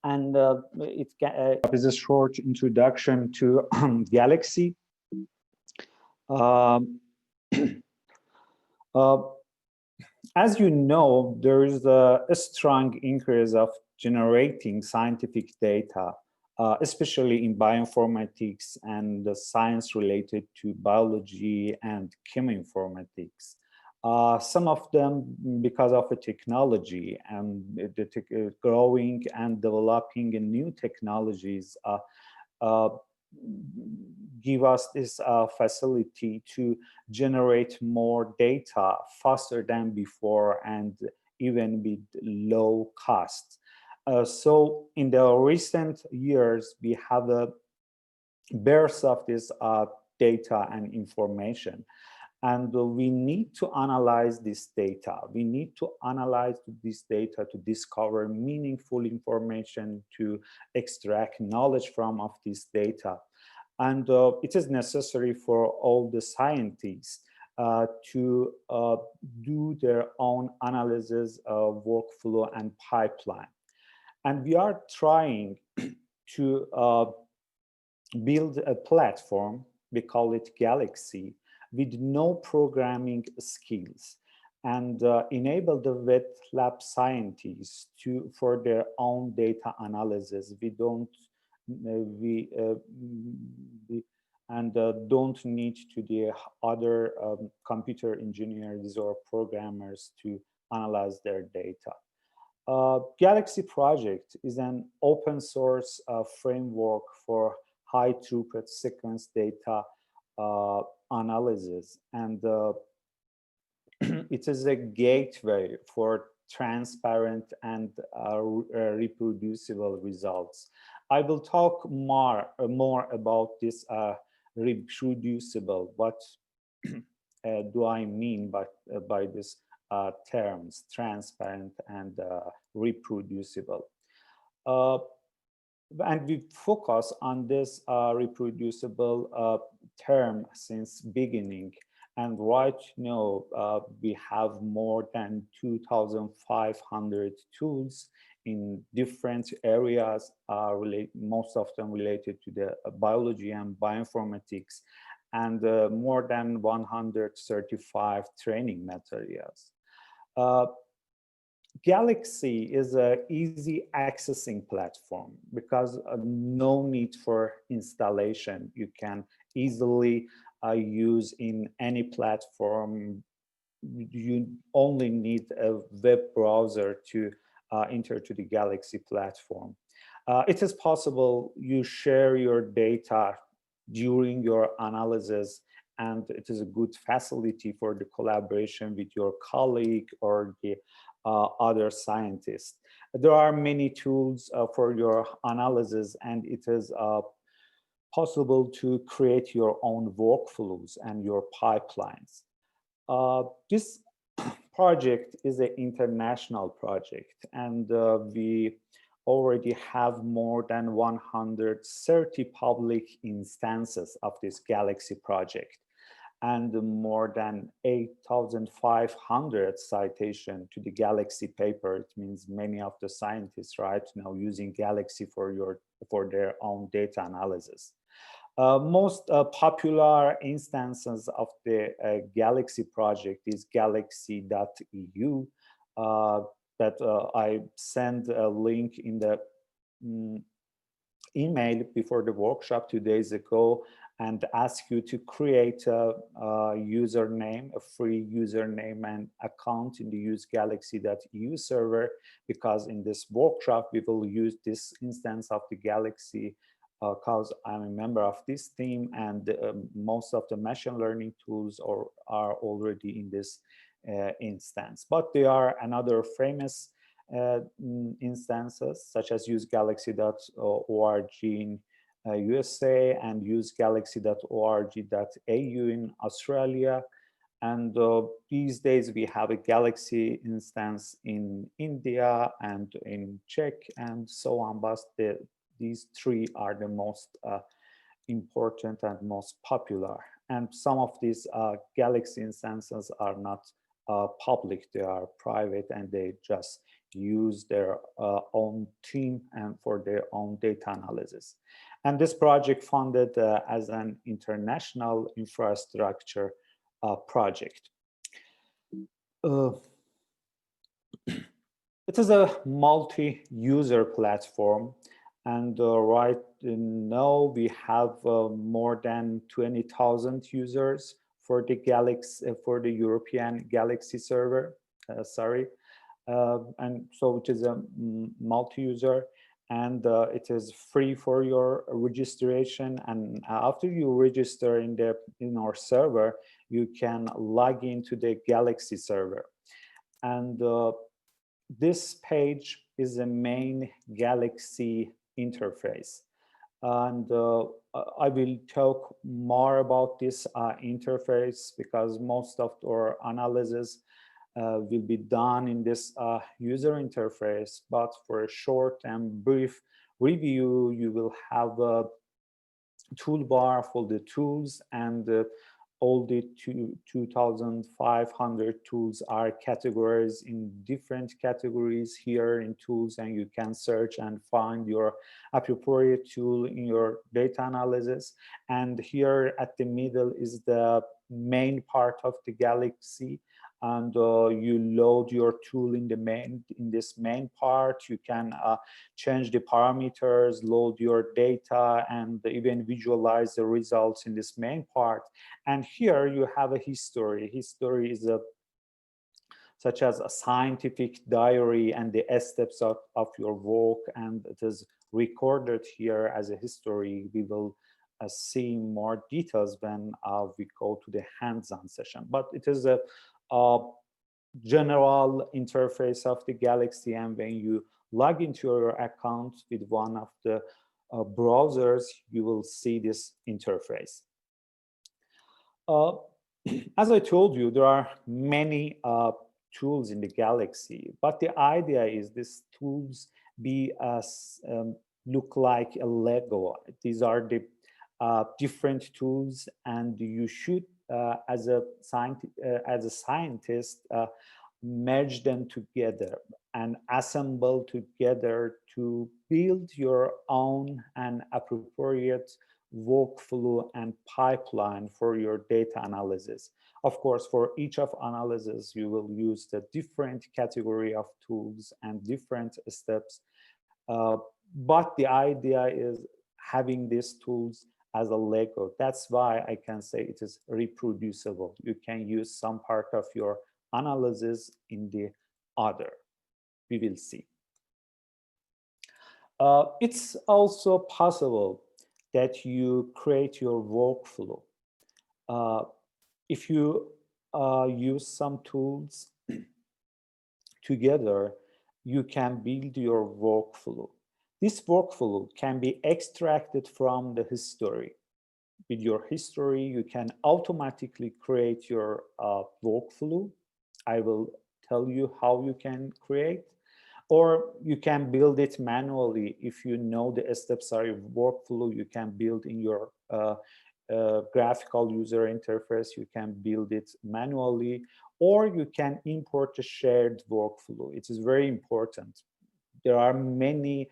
And it is a short introduction to Galaxy. As you know, there is a strong increase of generating scientific data, especially in bioinformatics and the science related to biology and chemoinformatics. Some of them because of the technology and the growing and developing new technologies give us this facility to generate more data faster than before and even with low cost. So in the recent years, we have a burst of this data and information. And we need to analyze this data. We need to analyze this data to discover meaningful information, to extract knowledge from of this data. And it is necessary for all the scientists to do their own analysis, workflow, and pipeline. And we are trying to build a platform, we call it Galaxy, with no programming skills, and enable the wet lab scientists for their own data analysis. We don't need to the other computer engineers or programmers to analyze their data. Galaxy project is an open source framework for high throughput sequence data analysis, and it is a gateway for transparent and reproducible results. I will talk more about this reproducible. What do I mean by this terms, transparent and reproducible? And we focus on this reproducible term since beginning. And right now, we have more than 2,500 tools in different areas, most of them related to the biology and bioinformatics, and more than 135 training materials. Galaxy is an easy accessing platform because no need for installation. You can easily use in any platform. You only need a web browser to enter to the Galaxy platform. It is possible you share your data during your analysis, and it is a good facility for the collaboration with your colleague or the other scientists. There are many tools for your analysis, and it is possible to create your own workflows and your pipelines. This project is an international project, and we already have more than 130 public instances of this Galaxy project, and more than 8,500 citation to the Galaxy paper. It means many of the scientists right now using Galaxy for their own data analysis. Most popular instances of the Galaxy project is Galaxy.eu, that I sent a link in the email before the workshop 2 days ago, and ask you to create a username, a free username and account in the usegalaxy.eu server, because in this workshop we will use this instance of the Galaxy because I'm a member of this team, and most of the machine learning tools are already in this instance. But there are another famous instances such as usegalaxy.org in USA and usegalaxy.org.au in Australia. And these days we have a Galaxy instance in India and in Czech and so on, but these three are the most important and most popular. And some of these Galaxy instances are not public, they are private, and they just use their own team and for their own data analysis. And this project funded as an international infrastructure project. It is a multi-user platform, and right now we have more than 20,000 users for the European Galaxy server. And so it is a multi-user, and it is free for your registration. And after you register in our server, you can log into the Galaxy server. And this page is the main Galaxy interface. And I will talk more about this interface because most of our analysis will be done in this user interface. But for a short and brief review, you will have a toolbar for the tools, and all the 2,500 tools are categorized in different categories here in tools, and you can search and find your appropriate tool in your data analysis. And here at the middle is the main part of the Galaxy, and you load your tool in this main part. You can change the parameters, load your data, and even visualize the results in this main part. And here you have a history. History is such as a scientific diary and the steps of your work, and it is recorded here as a history. We will see more details when we go to the hands-on session. But it is a general interface of the Galaxy, and when you log into your account with one of the browsers, you will see this interface. As I told you, there are many tools in the Galaxy, but the idea is these tools look like a Lego. These are the different tools, and you should, as a scientist, merge them together and assemble together to build your own and appropriate workflow and pipeline for your data analysis. Of course, for each of analysis, you will use the different category of tools and different steps. But the idea is having these tools as a Lego. That's why I can say it is reproducible. You can use some part of your analysis in the other. We will see. It's also possible that you create your workflow. If you use some tools together, you can build your workflow. This workflow can be extracted from the history. With your history, you can automatically create your workflow. I will tell you how you can create, or you can build it manually. If you know the steps of your workflow, you can build in your graphical user interface. You can build it manually, or you can import a shared workflow. It is very important. There are many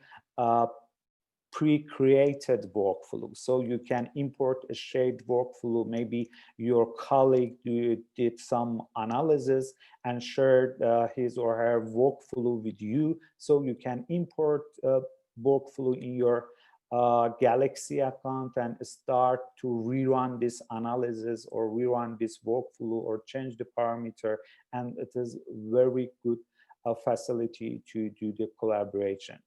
pre-created workflows, so you can import a shared workflow. Maybe your colleague did some analysis and shared his or her workflow with you, so you can import a workflow in your Galaxy account and start to rerun this analysis or rerun this workflow or change the parameter, and it is very good facility to do the collaboration.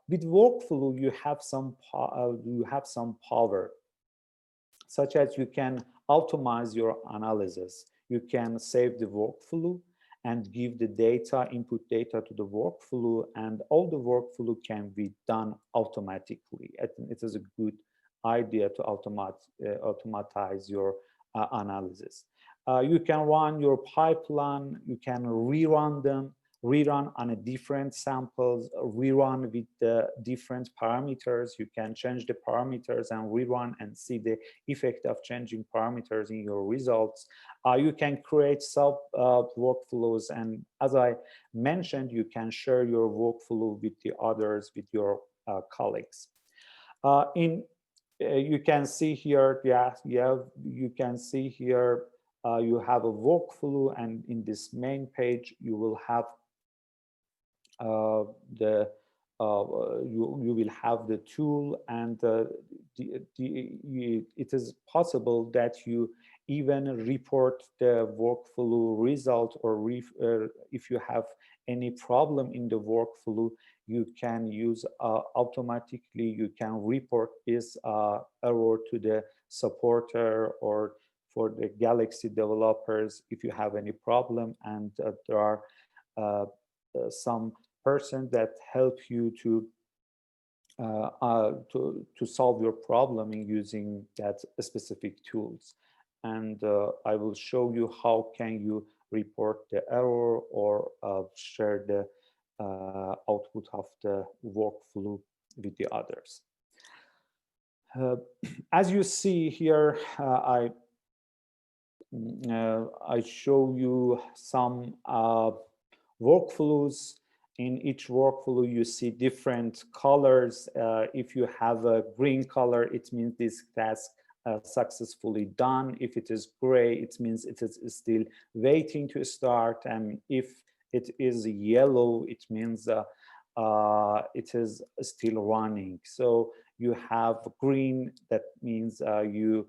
With workflow, you have some power, such as you can automate your analysis. You can save the workflow and give the data, input data to the workflow, and all the workflow can be done automatically. It is a good idea to automatize your analysis. You can run your pipeline, you can rerun them rerun on a different samples, rerun with the different parameters. You can change the parameters and rerun and see the effect of changing parameters in your results. You can create sub workflows, and as I mentioned, you can share your workflow with the others, with your colleagues. You can see here, you can see here, you have a workflow, and in this main page, you will have you will have the tool, and it is possible that you even report the workflow result, or if you have any problem in the workflow, you can use automatically, you can report this error to the supporter or for the Galaxy developers if you have any problem, and there are some person that help you to solve your problem in using that specific tools. And I will show you how can you report the error or share the output of the workflow with the others. As you see here, I show you some workflows. In each workflow, you see different colors. If you have a green color, it means this task successfully done. If it is gray, it means it is still waiting to start. And if it is yellow, it means it is still running. So you have green, that means you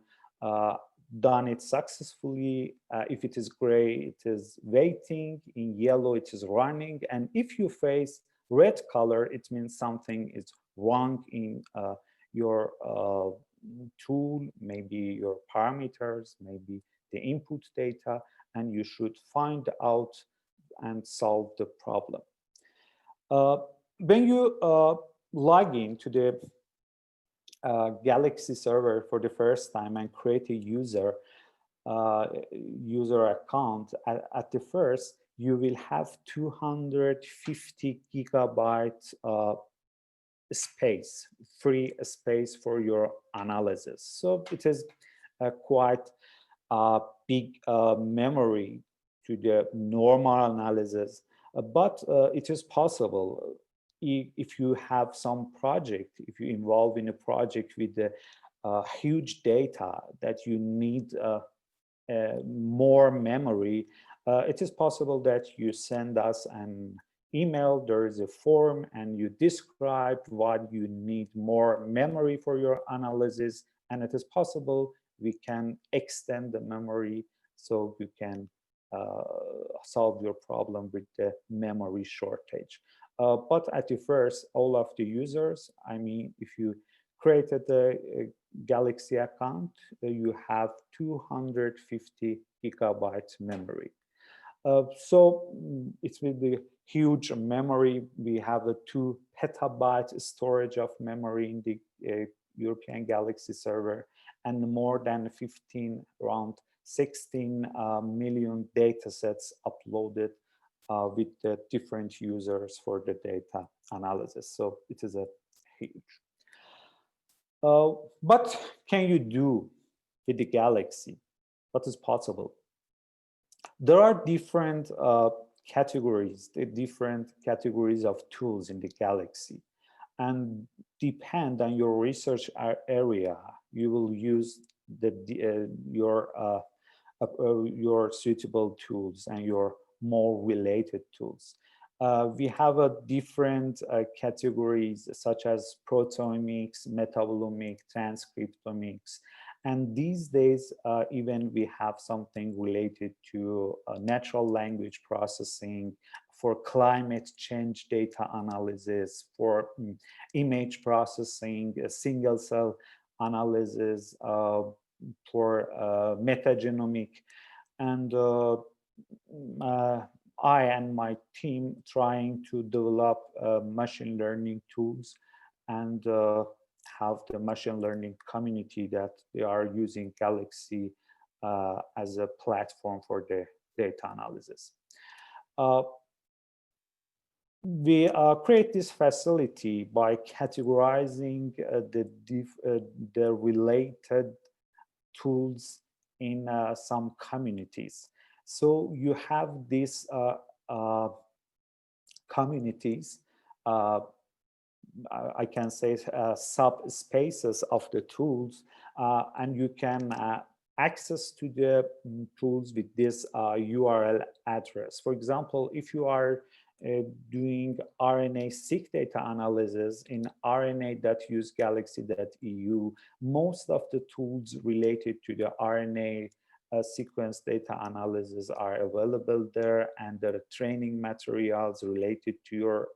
done it successfully. If it is gray, it is waiting. In yellow, it is running. And if you face red color, it means something is wrong in your tool, maybe your parameters, maybe the input data, and you should find out and solve the problem. When you log into the Galaxy server for the first time and create a user account, at the first you will have 250 gigabytes space, free space for your analysis. So it is quite big memory to the normal analysis, but it is possible if you have some project, if you involve in a project with the huge data that you need more memory, it is possible that you send us an email, there is a form, and you describe what you need more memory for your analysis, and it is possible we can extend the memory so you can solve your problem with the memory shortage. But at the first, all of the users, I mean, if you created a Galaxy account, you have 250 gigabytes memory. So it will be huge memory. We have a 2 petabyte storage of memory in the European Galaxy server, and more than 15, around 16 million data sets uploaded with the different users for the data analysis. So it is a huge. What can you do with the Galaxy? What is possible? There are different categories, the different categories of tools in the Galaxy, and depend on your research area, you will use your suitable tools and your more related tools. We have different categories such as proteomics, metabolomics, transcriptomics, and these days even we have something related to natural language processing, for climate change data analysis, for image processing, single cell analysis, for metagenomic, and I and my team trying to develop machine learning tools and have the machine learning community that they are using Galaxy as a platform for the data analysis. We create this facility by categorizing the related tools in some communities. So you have these communities, I can say subspaces of the tools, and you can access to the tools with this URL address. For example, if you are doing RNA-seq data analysis in rna.usegalaxy.eu, most of the tools related to the RNA sequence data analysis are available there, and the training materials related to your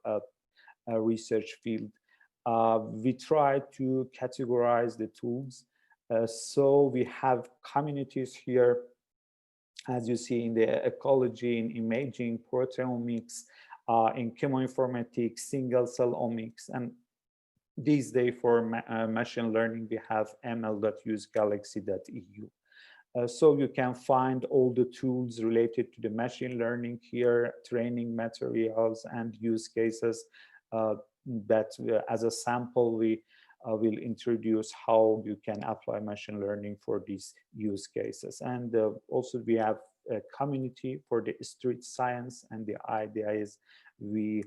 research field. We try to categorize the tools. So we have communities here, as you see, in the ecology, in imaging, proteomics, in chemoinformatics, single cell omics, and these days for machine learning, we have ml.usegalaxy.eu. So you can find all the tools related to the machine learning here, training materials and use cases that as a sample, we will introduce how you can apply machine learning for these use cases. And also we have a community for the street science, and the idea is we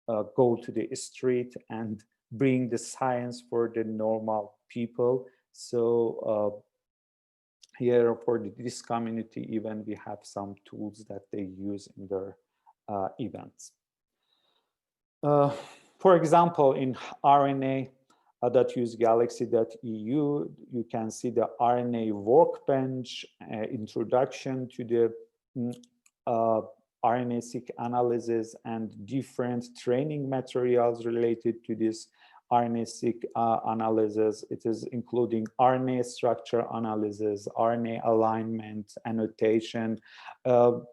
go to the street and bring the science for the normal people. So here for this community event, we have some tools that they use in their events. For example, in rna.usegalaxy.eu, you can see the RNA workbench, introduction to the RNA-seq analysis, and different training materials related to this RNA-seq analysis. It is including RNA structure analysis, RNA alignment, annotation,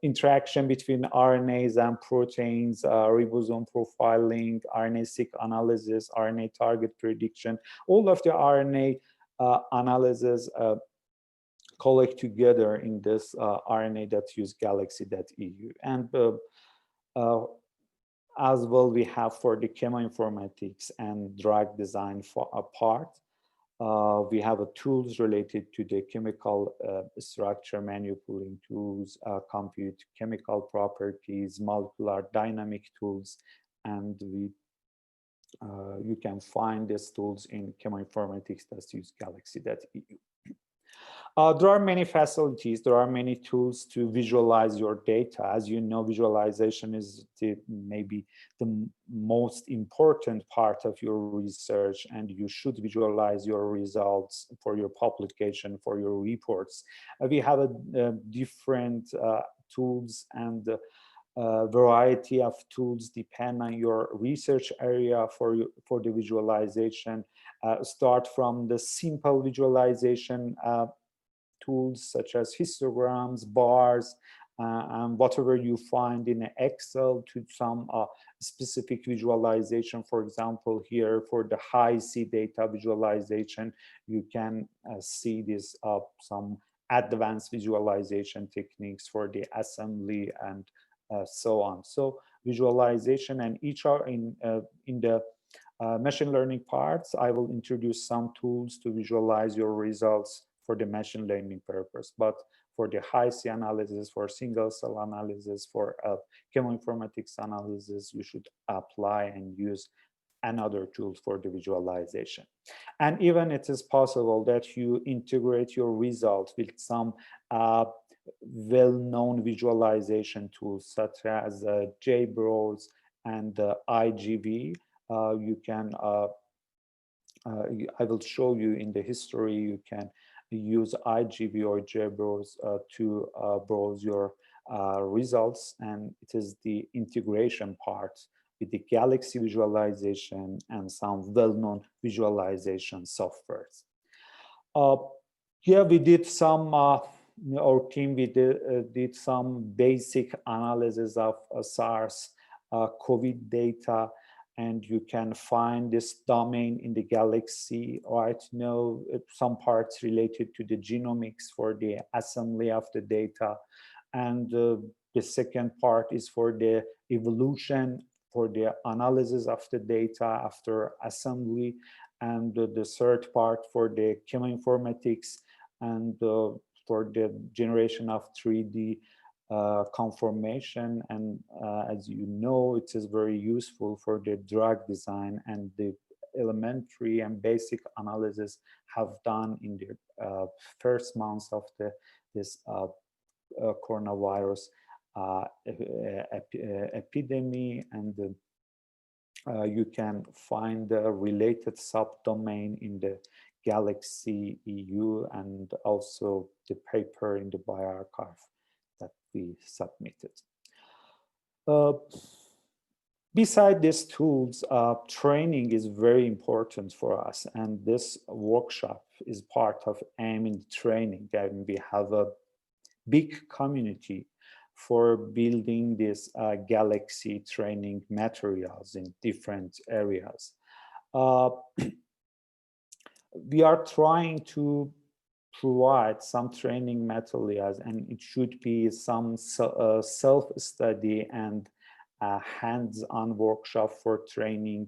interaction between RNAs and proteins, ribosome profiling, RNA-seq analysis, RNA target prediction. All of the RNA analysis collect together in this rna.usegalaxy.eu. And as well, we have for the chemoinformatics and drug design for a part. We have tools related to the chemical structure manipulating tools, compute chemical properties, molecular dynamic tools, and you can find these tools in Chemoinformatics.usegalaxy.eu. There are many facilities, there are many tools to visualize your data. As you know, visualization is maybe the most important part of your research, and you should visualize your results for your publication, for your reports. We have different tools, and variety of tools depend on your research area for the visualization. Start from the simple visualization tools such as histograms, bars, and whatever you find in Excel, to some specific visualization. For example, here for the high-C data visualization, you can see this some advanced visualization techniques for the assembly and so on. So visualization, and each are in the machine learning parts, I will introduce some tools to visualize your results for the machine learning purpose. But for the high-C analysis, for single cell analysis, for chemoinformatics analysis, you should apply and use another tool for the visualization. And even it is possible that you integrate your results with some well-known visualization tools such as JBrowse and IGV. You can, I will show you in the history, you can use IGV or JBrowse to browse your results, and it is the integration part with the Galaxy visualization and some well-known visualization softwares. Yeah, we did some, our team, we did some basic analysis of SARS-CoV data, and you can find this domain in the Galaxy right now, some parts related to the genomics for the assembly of the data. And the second part is for the evolution for the analysis of the data after assembly, and the third part for the chemoinformatics, and for the generation of 3D conformation. And as you know, it is very useful for the drug design, and the elementary and basic analysis have done in the first months of this coronavirus epidemic, and you can find the related subdomain in the Galaxy EU, and also the paper in the bioarchive that we submitted. Beside these tools, training is very important for us, and this workshop is part of aiming training, and we have a big community for building this Galaxy training materials in different areas. We are trying to provide some training materials, and it should be some self-study and hands-on workshop for training.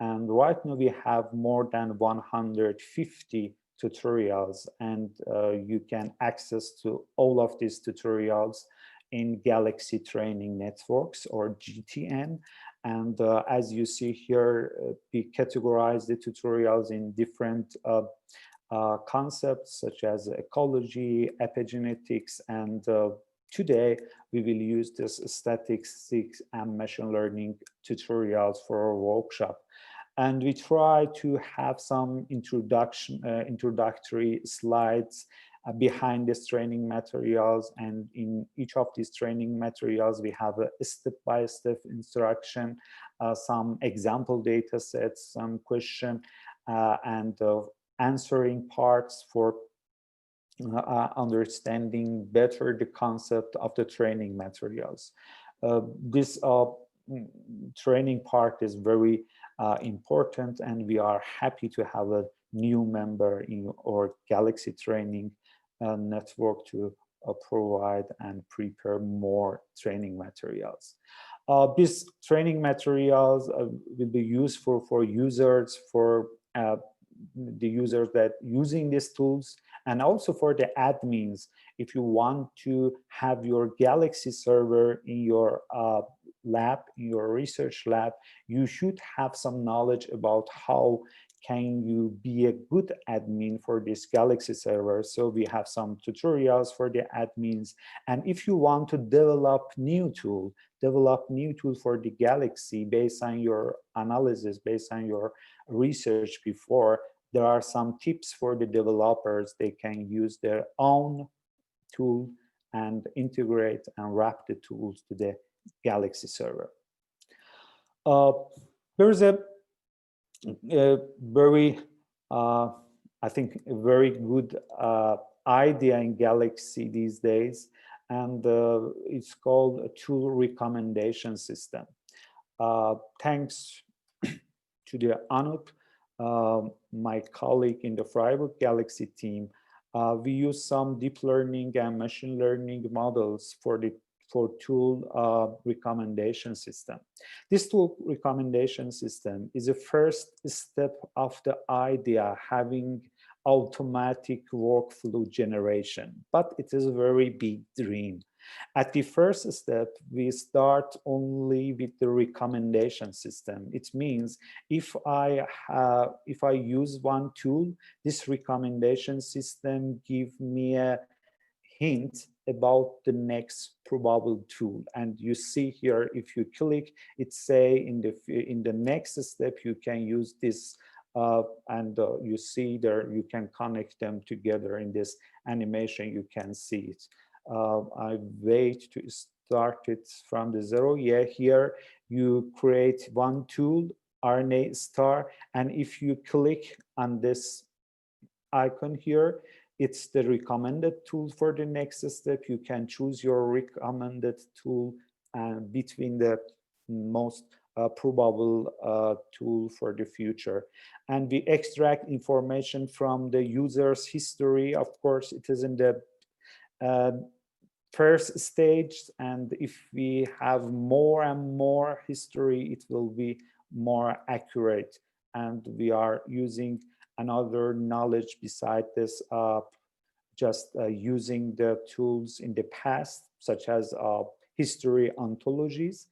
And right now we have more than 150 tutorials, and you can access to all of these tutorials in Galaxy Training Networks, or GTN. And as you see here, we categorize the tutorials in different concepts such as ecology, epigenetics, and today we will use this statistics and machine learning tutorials for our workshop. And we try to have some introductory slides behind these training materials, and in each of these training materials we have a step-by-step instruction, some example data sets, some question and answering parts for understanding better the concept of the training materials. This training part is very important, and we are happy to have a new member in our Galaxy Training network to provide and prepare more training materials. These training materials will be useful for users, for the users that using these tools, and also for the admins. If you want to have your Galaxy server in your lab, in your research lab, you should have some knowledge about how can you be a good admin for this Galaxy server. So we have some tutorials for the admins. And if you want to develop new tool for the Galaxy based on your analysis, based on your research before, there are some tips for the developers. They can use their own tool and integrate and wrap the tools to the Galaxy server. There's a very, I think, a very good idea in Galaxy these days, and it's called a tool recommendation system. Thanks to the Anup, my colleague in the Freiburg Galaxy team, we use some deep learning and machine learning models for tool recommendation system. This tool recommendation system is a first step of the idea having automatic workflow generation, but it is a very big dream. At the first step, we start only with the recommendation system. It means if I use one tool, this recommendation system gives me a hint about the next probable tool. And you see here, if you click, it say in the next step you can use this, and you see there you can connect them together in this animation. You can see it. I wait to start it from the zero. Yeah, here you create one tool, RNA star, and if you click on this icon here, it's the recommended tool for the next step. You can choose your recommended tool between the most probable tool for the future. And we extract information from the user's history. Of course, it is in the first stage, and if we have more and more history, it will be more accurate. And we are using another knowledge beside this, just using the tools in the past, such as history ontologies,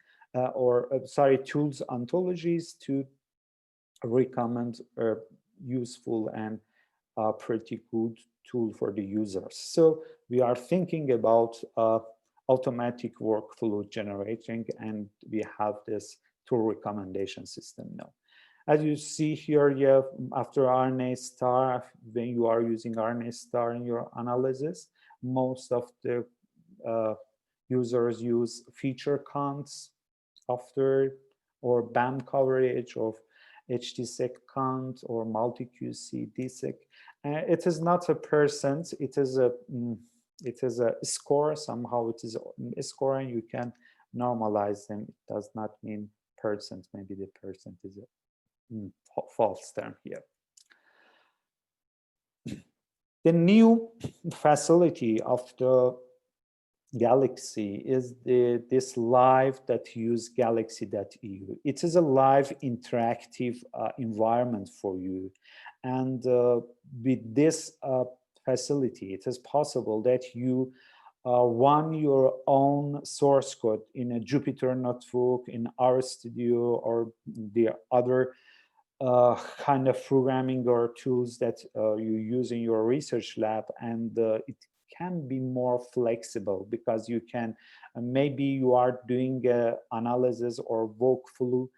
tools ontologies to recommend a useful and pretty good tool for the users. So we are thinking about automatic workflow generating, and we have this tool recommendation system now. As you see here, after RNA star, when you are using RNA star in your analysis, most of the users use feature counts after, or BAM coverage of HT-sec count or multi-QC DSEC. It is not a percent, it is a score. Somehow it is a score, and you can normalize them. It does not mean percent. Maybe the percent is a false term here. The new facility of the Galaxy is this Live.usegalaxy.eu. It is a live interactive environment for you. And with this facility, it is possible that you run your own source code in a Jupyter notebook, in RStudio, or the other kind of programming or tools that you use in your research lab, and it can be more flexible, because you can, maybe you are doing analysis or workflow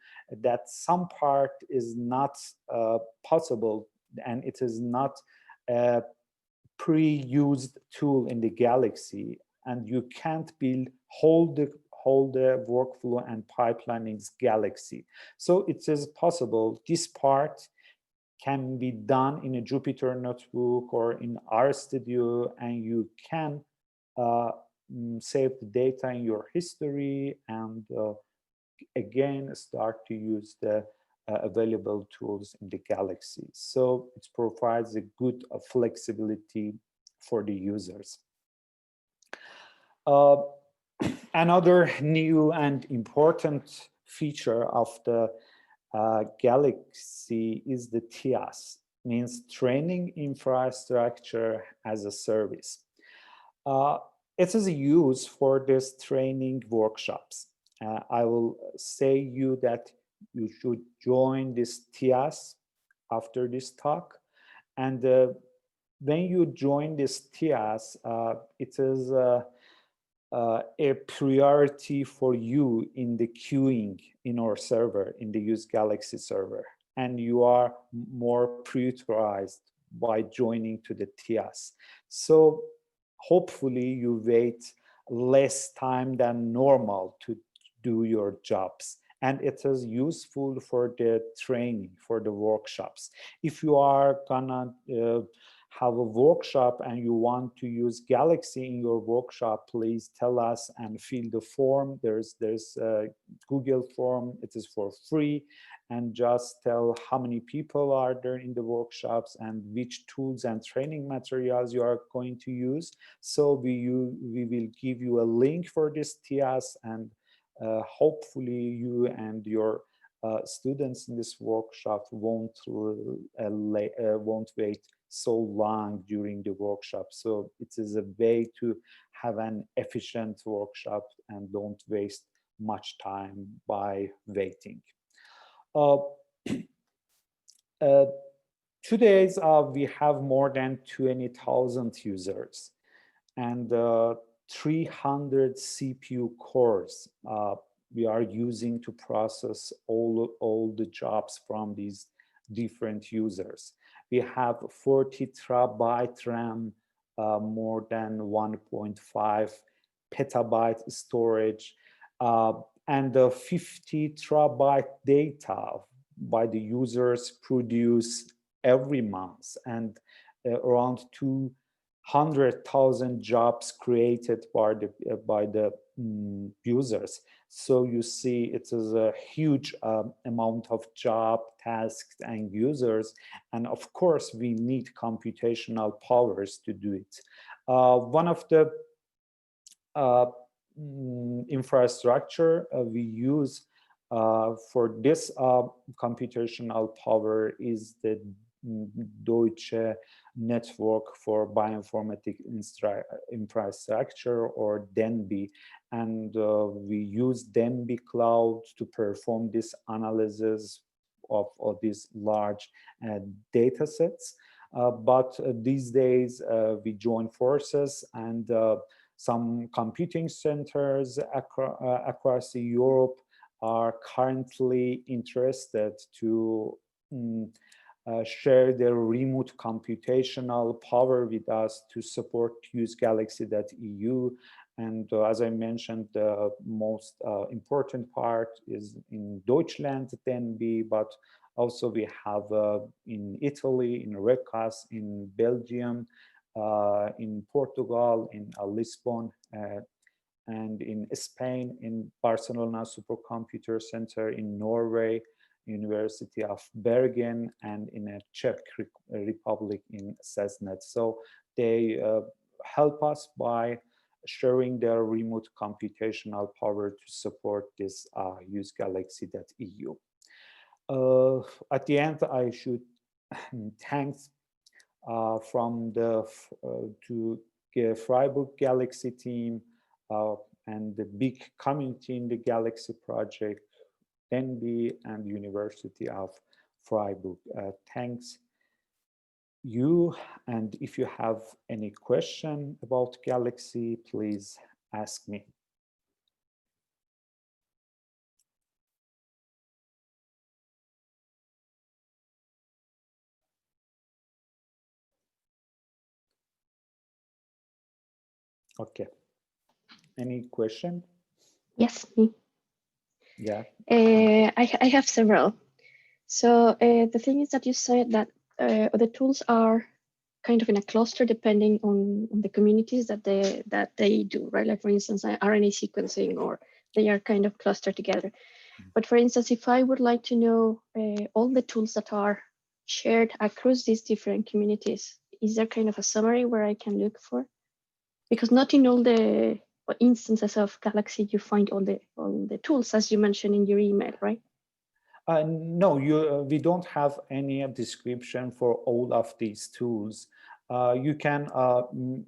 that some part is not possible, and it is not a pre-used tool in the Galaxy, and you can't build whole the workflow and pipelines Galaxy. So it is possible this part can be done in a Jupyter notebook or in RStudio, and you can save the data in your history, and again start to use the available tools in the Galaxy. So it provides a good flexibility for the users. Another new and important feature of the Galaxy is the TIaaS, means Training Infrastructure as a Service. It is used for this training workshops. I will say you that you should join this TIaaS after this talk. And when you join this TIaaS, it is a priority for you in the queuing in our server, in the Use Galaxy server, and you are more prioritized by joining to the TIaaS. So hopefully you wait less time than normal to do your jobs, and it is useful for the training, for the workshops. If you are gonna have a workshop and you want to use Galaxy in your workshop, please tell us and fill the form. There's a Google form. It is for free, and just tell how many people are there in the workshops and which tools and training materials you are going to use. So we will give you a link for this TIaaS, and hopefully you and your students in this workshop won't wait so long during the workshop. So it is a way to have an efficient workshop and don't waste much time by waiting. Today we have more than 20,000 users and 300 CPU cores we are using to process all the jobs from these different users. We have 40 terabyte RAM, more than 1.5 petabyte storage, and 50 terabyte data by the users produce every month, and around 200,000 jobs created by the users. So you see, it is a huge amount of job, tasks, and users. And of course, we need computational powers to do it. One of the infrastructure we use for this computational power is the Deutsche Network for Bioinformatics Infrastructure, or DENBI, and we use DENBI Cloud to perform this analysis of these large data sets. But these days we join forces, and some computing centers across Europe are currently interested to share their remote computational power with us to support usegalaxy.eu. And as I mentioned, the most important part is in Deutschland, DENBI, but also we have in Italy, in Recas, in Belgium, in Portugal, in Lisbon, and in Spain, in Barcelona Supercomputer Center, in Norway, University of Bergen, and in a Czech Republic in Sesnet. So they help us by sharing their remote computational power to support this usegalaxy.eu. At the end, I should thanks from the Freiburg Galaxy team and the big community in the Galaxy project, DENBI and University of Freiburg. Thanks you, and if you have any question about Galaxy, please ask me. Okay. Any question? Yes, me. Yeah. I have several. So the thing is that you said that the tools are kind of in a cluster depending on the communities that they do, right? Like for instance, RNA sequencing, or they are kind of clustered together. But for instance, if I would like to know all the tools that are shared across these different communities, is there kind of a summary where I can look for? Because not in all the instances of Galaxy you find all the tools, as you mentioned in your email, right? No, we don't have any description for all of these tools. You can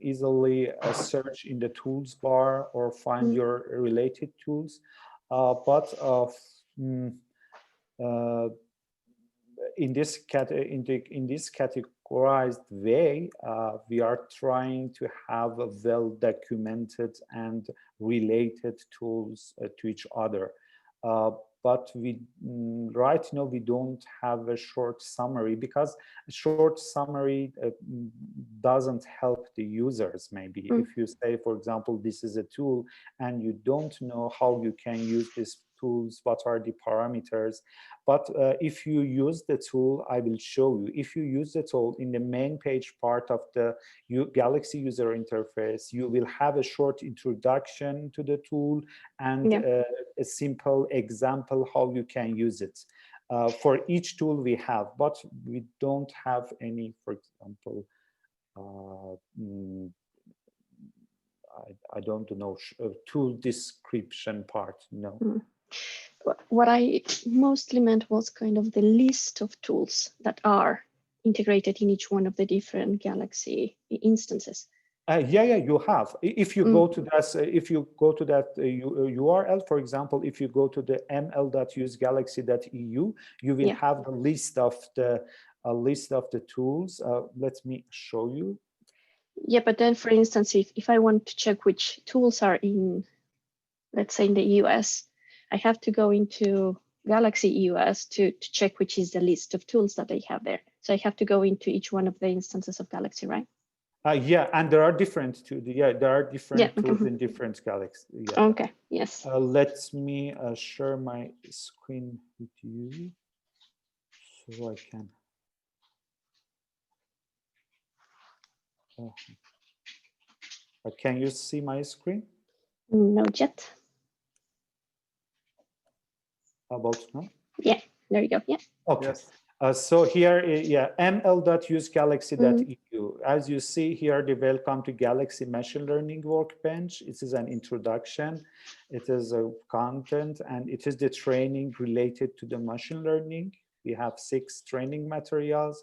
easily search in the tools bar or find your related tools, but in this categorized way, we are trying to have a well-documented and related tools to each other. But we right now we don't have a short summary, because a short summary doesn't help the users. Maybe if you say, for example, this is a tool and you don't know how you can use these tools, what are the parameters. But if you use the tool, I will show you. If you use the tool in the main page part of the Galaxy user interface, you will have a short introduction to the tool and a simple example how you can use it. For each tool we have, but we don't have any, for example, I don't know, tool description part, no. What I mostly meant was kind of the list of tools that are integrated in each one of the different Galaxy instances. Yeah, you have. If you go to that, URL, for example, if you go to the ml.usegalaxy.eu, you will have the list of the tools. Let me show you. Yeah, but then, for instance, if I want to check which tools are in, let's say in the US, I have to go into Galaxy US to check which is the list of tools that they have there. So I have to go into each one of the instances of Galaxy, right? Yeah, and there are different tools. Yeah, there are different tools in different Galaxy. Yeah. Okay. Yes. Let me share my screen with you so I can. Can you see my screen? Not yet. How about now? Yeah, there you go. Yeah. Okay. Yes. So here, yeah, ml.usegalaxy.eu As you see here, the Welcome to Galaxy Machine Learning Workbench. It is an introduction. It is a content, and it is the training related to the machine learning. We have 6 training materials.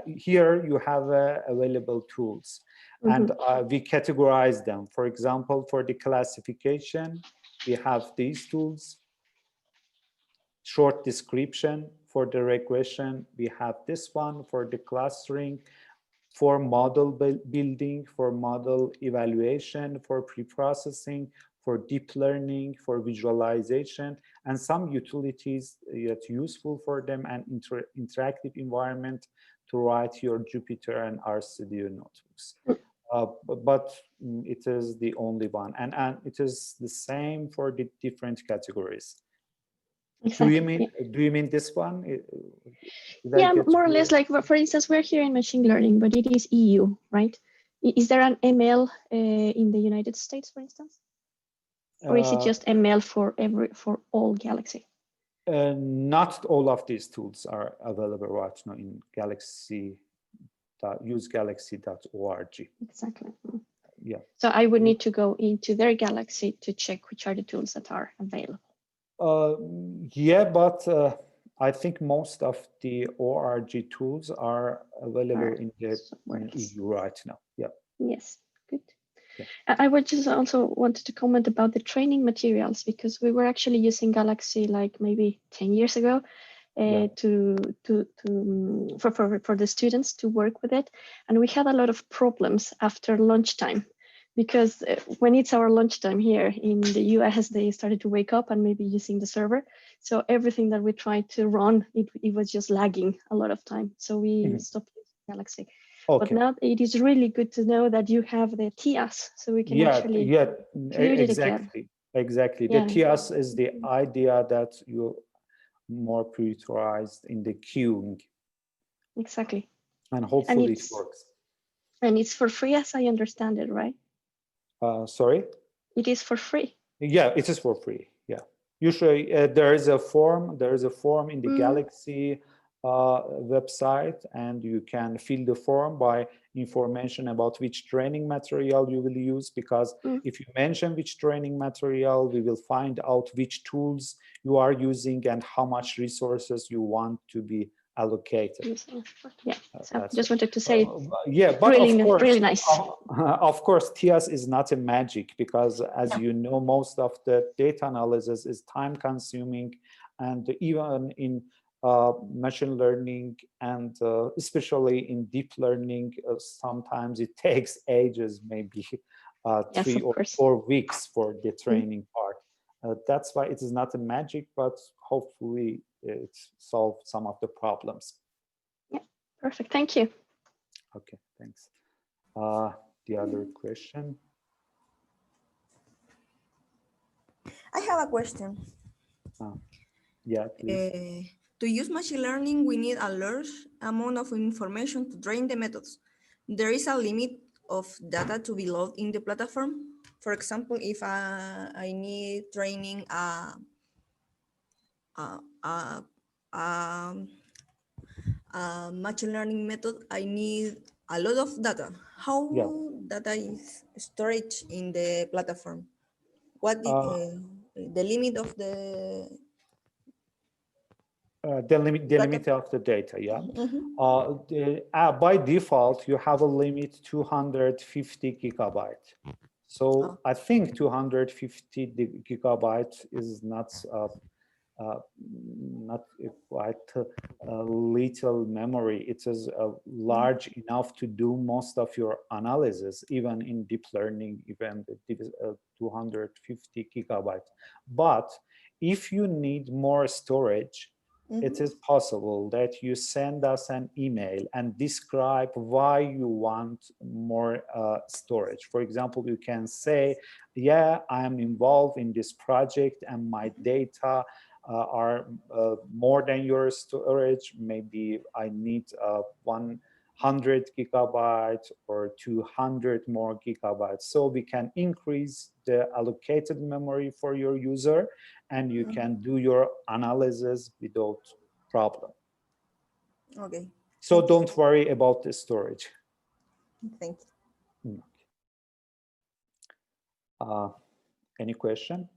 Here you have available tools, and we categorize them. For example, for the classification, we have these tools. Short description. For the regression, we have this one. For the clustering, for model building, for model evaluation, for pre-processing, for deep learning, for visualization, and some utilities that's useful for them, and interactive environment to write your Jupyter and RStudio notebooks. But it is the only one, and it is the same for the different categories. Exactly. Do you mean this one? Yeah, more or less. Like, for instance, we're here in machine learning, but it is EU, right? Is there an ML in the United States, for instance, or is it just ML for all Galaxy? Not all of these tools are available right now in Galaxy.usegalaxy.org. Exactly. Yeah. So I would need to go into their Galaxy to check which are the tools that are available. Yeah, but I think most of the ORG tools are available in the EU right now. Yeah. Yes, good. Yeah. I would just also wanted to comment about the training materials, because we were actually using Galaxy like maybe 10 years ago for the students to work with it, and we had a lot of problems after lunchtime. Because when it's our lunchtime here in the US, they started to wake up and maybe using the server. So everything that we tried to run, it was just lagging a lot of time. So we stopped using Galaxy. Okay. But now it is really good to know that you have the TIAS, so we can actually include it again. Exactly. The TIAS is the idea that you're more prioritized in the queuing. Exactly. And hopefully it works. And it's for free, as I understand it, right? Sorry? It is for free. Yeah, it is for free. Yeah. Usually there is a form. There is a form in the Galaxy website, and you can fill the form by information about which training material you will use, because if you mention which training material, we will find out which tools you are using and how much resources you want to be allocated. Yeah, so just wanted to say, yeah, but really, of course, really nice. Of course, TIAS is not a magic, because as you know, most of the data analysis is time consuming, and even in machine learning and especially in deep learning, sometimes it takes ages, maybe 3 or 4 weeks for the training part. That's why it is not a magic, but hopefully it solved some of the problems. Yeah, perfect. Thank you. Okay, thanks. The other question. I have a question. Yeah, please. To use machine learning, we need a large amount of information to train the methods. There is a limit of data to be loaded in the platform. For example, if I need training a machine learning method, I need a lot of data. How data is stored in the platform? What is the limit of the limit of the data, yeah. By default, you have a limit 250 gigabyte. So I think 250 gigabytes is not quite little memory. It is large enough to do most of your analysis, even in deep learning, even 250 gigabytes. But if you need more storage, it is possible that you send us an email and describe why you want more storage. For example, you can say, yeah, I am involved in this project and my data are more than your storage. Maybe I need 100 gigabytes or 200 more gigabytes. So we can increase the allocated memory for your user, and you can do your analysis without problem. Okay. So don't worry about the storage. Thank you. Any question?